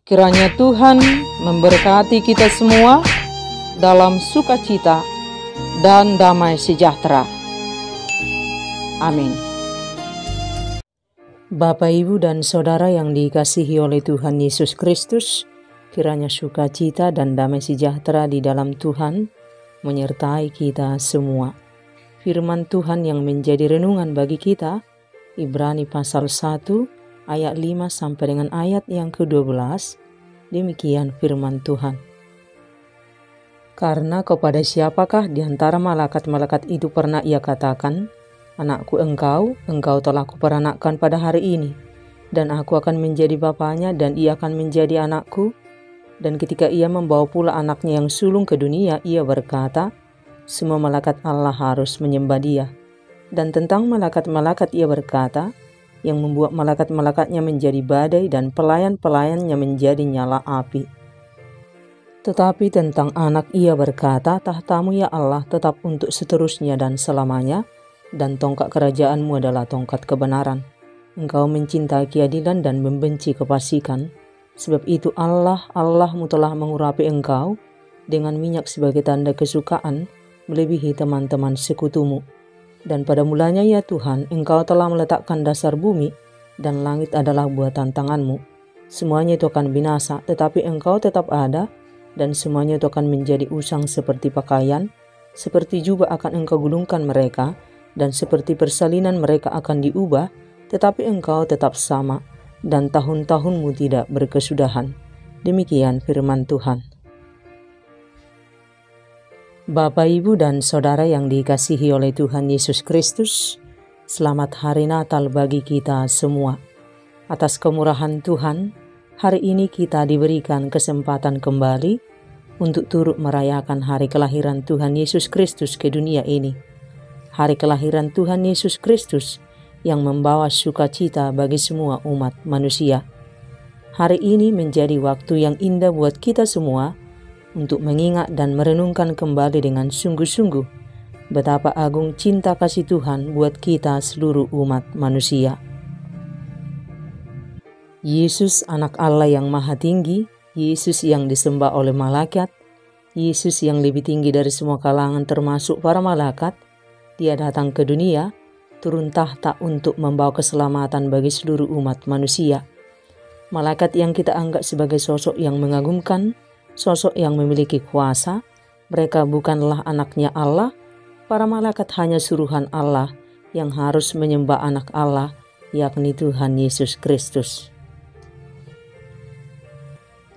Kiranya Tuhan memberkati kita semua dalam sukacita dan damai sejahtera. Amin. Bapak, Ibu, dan Saudara yang dikasihi oleh Tuhan Yesus Kristus, kiranya sukacita dan damai sejahtera di dalam Tuhan menyertai kita semua. Firman Tuhan yang menjadi renungan bagi kita, Ibrani pasal 1 ayat 5 sampai dengan ayat yang ke-12, demikian firman Tuhan. Karena kepada siapakah di antara malaikat-malaikat itu pernah ia katakan, "Anakku engkau telah kuperanakkan pada hari ini, dan aku akan menjadi bapaknya dan ia akan menjadi anakku." Dan ketika ia membawa pula anaknya yang sulung ke dunia, ia berkata, "Semua malaikat Allah harus menyembah dia." Dan tentang malaikat-malaikat ia berkata, yang membuat malaikat-malaikatnya menjadi badai dan pelayan-pelayannya menjadi nyala api. Tetapi tentang anak ia berkata, "Tahtamu ya Allah tetap untuk seterusnya dan selamanya, dan tongkat kerajaanmu adalah tongkat kebenaran. Engkau mencintai keadilan dan membenci kefasikan. Sebab itu Allahmu telah mengurapi engkau dengan minyak sebagai tanda kesukaan, melebihi teman-teman sekutumu. Dan pada mulanya ya Tuhan, engkau telah meletakkan dasar bumi, dan langit adalah buatan tanganmu. Semuanya itu akan binasa, tetapi engkau tetap ada, dan semuanya itu akan menjadi usang seperti pakaian, seperti jubah akan engkau gulungkan mereka, dan seperti persalinan mereka akan diubah, tetapi engkau tetap sama, dan tahun-tahunmu tidak berkesudahan." Demikian firman Tuhan. Bapak, Ibu, dan Saudara yang dikasihi oleh Tuhan Yesus Kristus, selamat hari Natal bagi kita semua. Atas kemurahan Tuhan, hari ini kita diberikan kesempatan kembali untuk turut merayakan hari kelahiran Tuhan Yesus Kristus ke dunia ini. Hari kelahiran Tuhan Yesus Kristus yang membawa sukacita bagi semua umat manusia. Hari ini menjadi waktu yang indah buat kita semua untuk mengingat dan merenungkan kembali dengan sungguh-sungguh betapa agung cinta kasih Tuhan buat kita seluruh umat manusia. Yesus anak Allah yang maha tinggi, Yesus yang disembah oleh malaikat, Yesus yang lebih tinggi dari semua kalangan termasuk para malaikat, dia datang ke dunia, turun tahta untuk membawa keselamatan bagi seluruh umat manusia. Malaikat yang kita anggap sebagai sosok yang mengagumkan, sosok yang memiliki kuasa, mereka bukanlah anaknya Allah. Para malaikat hanya suruhan Allah yang harus menyembah anak Allah, yakni Tuhan Yesus Kristus.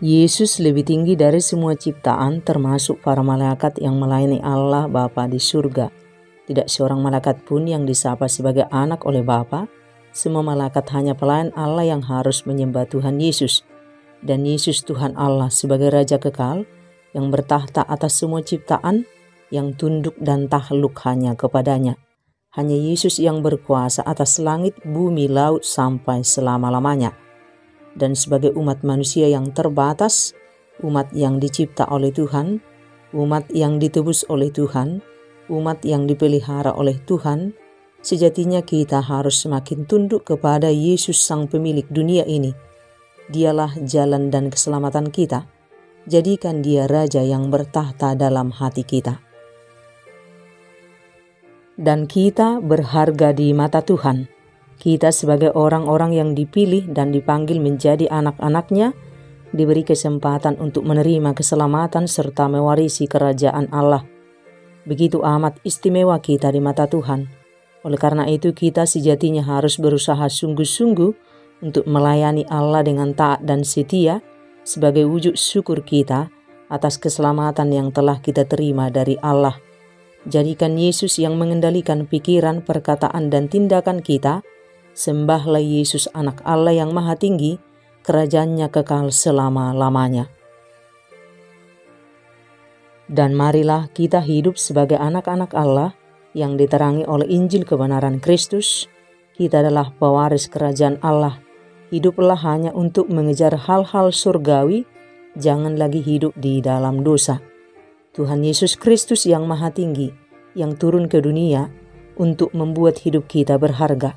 Yesus lebih tinggi dari semua ciptaan, termasuk para malaikat yang melayani Allah Bapa di surga. Tidak seorang malaikat pun yang disapa sebagai anak oleh Bapa. Semua malaikat hanya pelayan Allah yang harus menyembah Tuhan Yesus. Dan Yesus Tuhan Allah sebagai Raja kekal yang bertahta atas semua ciptaan, yang tunduk dan takluk hanya kepadanya. Hanya Yesus yang berkuasa atas langit, bumi, laut sampai selama-lamanya. Dan sebagai umat manusia yang terbatas, umat yang dicipta oleh Tuhan, umat yang ditebus oleh Tuhan, umat yang dipelihara oleh Tuhan, sejatinya kita harus semakin tunduk kepada Yesus sang pemilik dunia ini. Dialah jalan dan keselamatan kita. Jadikan dia Raja yang bertahta dalam hati kita. Dan kita berharga di mata Tuhan. Kita sebagai orang-orang yang dipilih dan dipanggil menjadi anak-anaknya, diberi kesempatan untuk menerima keselamatan serta mewarisi kerajaan Allah. Begitu amat istimewa kita di mata Tuhan. Oleh karena itu kita sejatinya harus berusaha sungguh-sungguh untuk melayani Allah dengan taat dan setia sebagai wujud syukur kita atas keselamatan yang telah kita terima dari Allah. Jadikan Yesus yang mengendalikan pikiran, perkataan, dan tindakan kita. Sembahlah Yesus anak Allah yang maha tinggi, kerajaannya kekal selama-lamanya. Dan marilah kita hidup sebagai anak-anak Allah yang diterangi oleh Injil kebenaran Kristus. Kita adalah pewaris kerajaan Allah. Hiduplah hanya untuk mengejar hal-hal surgawi, jangan lagi hidup di dalam dosa. Tuhan Yesus Kristus yang maha tinggi, yang turun ke dunia untuk membuat hidup kita berharga.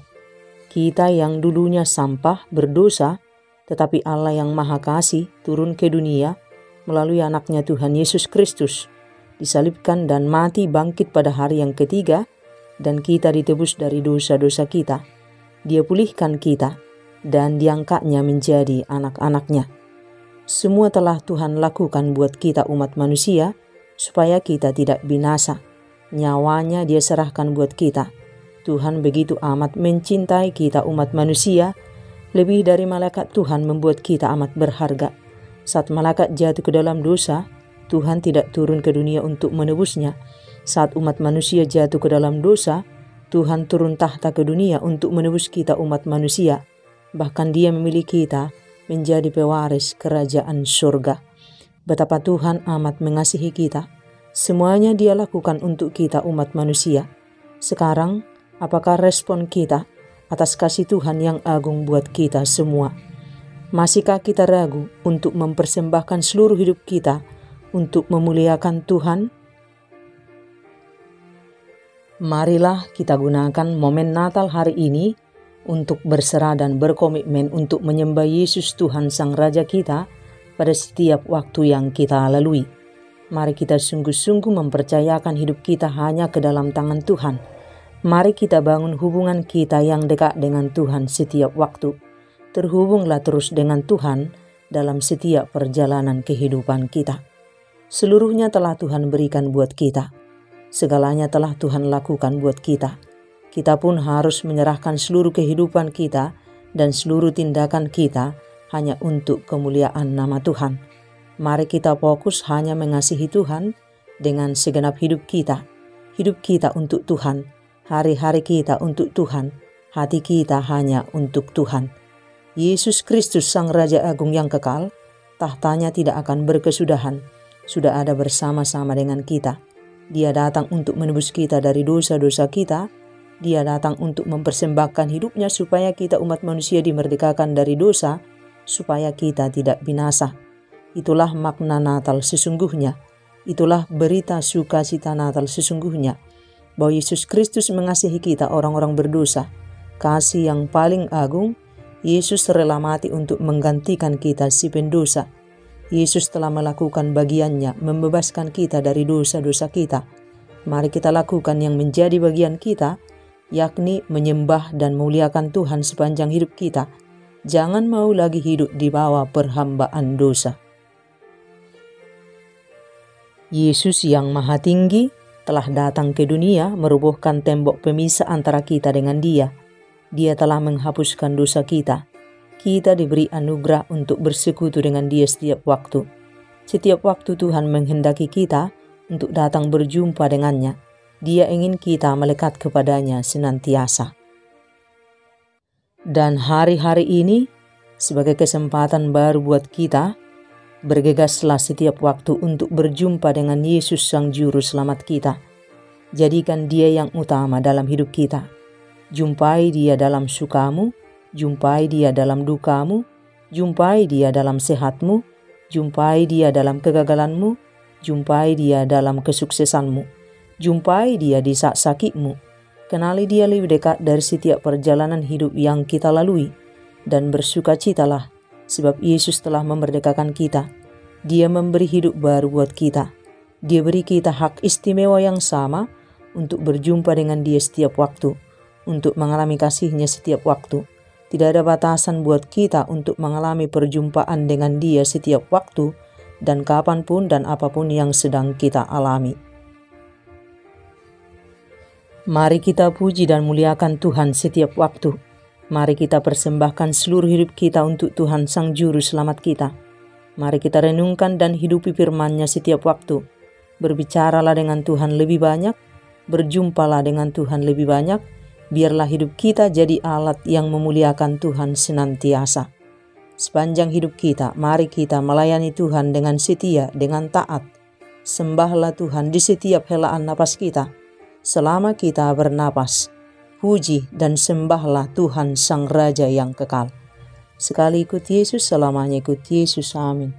Kita yang dulunya sampah, berdosa, tetapi Allah yang Maha Kasih turun ke dunia melalui anaknya Tuhan Yesus Kristus, disalibkan dan mati bangkit pada hari yang ketiga, dan kita ditebus dari dosa-dosa kita. Dia pulihkan kita dan diangkatnya menjadi anak-anaknya. Semua telah Tuhan lakukan buat kita umat manusia supaya kita tidak binasa. Nyawanya Dia serahkan buat kita. Tuhan begitu amat mencintai kita umat manusia, lebih dari malaikat Tuhan membuat kita amat berharga. Saat malaikat jatuh ke dalam dosa, Tuhan tidak turun ke dunia untuk menebusnya. Saat umat manusia jatuh ke dalam dosa, Tuhan turun tahta ke dunia untuk menebus kita umat manusia. Bahkan Dia memilih kita menjadi pewaris kerajaan surga. Betapa Tuhan amat mengasihi kita. Semuanya Dia lakukan untuk kita umat manusia. Sekarang, apakah respon kita atas kasih Tuhan yang agung buat kita semua? Masihkah kita ragu untuk mempersembahkan seluruh hidup kita untuk memuliakan Tuhan? Marilah kita gunakan momen Natal hari ini untuk berserah dan berkomitmen untuk menyembah Yesus Tuhan Sang Raja kita pada setiap waktu yang kita lalui. Mari kita sungguh-sungguh mempercayakan hidup kita hanya ke dalam tangan Tuhan. Mari kita bangun hubungan kita yang dekat dengan Tuhan setiap waktu. Terhubunglah terus dengan Tuhan dalam setiap perjalanan kehidupan kita. Seluruhnya telah Tuhan berikan buat kita. Segalanya telah Tuhan lakukan buat kita. Kita pun harus menyerahkan seluruh kehidupan kita dan seluruh tindakan kita hanya untuk kemuliaan nama Tuhan. Mari kita fokus hanya mengasihi Tuhan dengan segenap hidup kita. Hidup kita untuk Tuhan, hari-hari kita untuk Tuhan, hati kita hanya untuk Tuhan. Yesus Kristus Sang Raja Agung yang kekal, tahtanya tidak akan berkesudahan, sudah ada bersama-sama dengan kita. Dia datang untuk menebus kita dari dosa-dosa kita. Dia datang untuk mempersembahkan hidupnya supaya kita umat manusia dimerdekakan dari dosa, supaya kita tidak binasa. Itulah makna Natal sesungguhnya. Itulah berita sukacita Natal sesungguhnya, bahwa Yesus Kristus mengasihi kita orang-orang berdosa. Kasih yang paling agung, Yesus rela mati untuk menggantikan kita si pendosa. Yesus telah melakukan bagiannya membebaskan kita dari dosa-dosa kita. Mari kita lakukan yang menjadi bagian kita, yakni menyembah dan memuliakan Tuhan sepanjang hidup kita. Jangan mau lagi hidup di bawah perhambaan dosa. Yesus yang Maha Tinggi telah datang ke dunia merobohkan tembok pemisah antara kita dengan Dia. Dia telah menghapuskan dosa kita. Kita diberi anugerah untuk bersekutu dengan Dia setiap waktu. Setiap waktu Tuhan menghendaki kita untuk datang berjumpa dengannya. Dia ingin kita melekat kepadanya senantiasa. Dan hari-hari ini sebagai kesempatan baru buat kita, bergegaslah setiap waktu untuk berjumpa dengan Yesus Sang Juru Selamat kita. Jadikan Dia yang utama dalam hidup kita. Jumpai Dia dalam sukamu, jumpai Dia dalam dukamu, jumpai Dia dalam sehatmu, jumpai Dia dalam kegagalanmu, jumpai Dia dalam kesuksesanmu, jumpai Dia di saat sakitmu. Kenali Dia lebih dekat dari setiap perjalanan hidup yang kita lalui, dan bersukacitalah sebab Yesus telah memerdekakan kita. Dia memberi hidup baru buat kita. Dia beri kita hak istimewa yang sama untuk berjumpa dengan Dia setiap waktu, untuk mengalami kasih-Nya setiap waktu. Tidak ada batasan buat kita untuk mengalami perjumpaan dengan Dia setiap waktu dan kapanpun dan apapun yang sedang kita alami. Mari kita puji dan muliakan Tuhan setiap waktu. Mari kita persembahkan seluruh hidup kita untuk Tuhan Sang Juru Selamat kita. Mari kita renungkan dan hidupi firman-Nya setiap waktu. Berbicaralah dengan Tuhan lebih banyak, berjumpalah dengan Tuhan lebih banyak. Biarlah hidup kita jadi alat yang memuliakan Tuhan senantiasa. Sepanjang hidup kita, mari kita melayani Tuhan dengan setia, dengan taat. Sembahlah Tuhan di setiap helaan napas kita. Selama kita bernapas, puji dan sembahlah Tuhan Sang Raja yang kekal. Sekali ikut Yesus, selamanya ikut Yesus. Amin.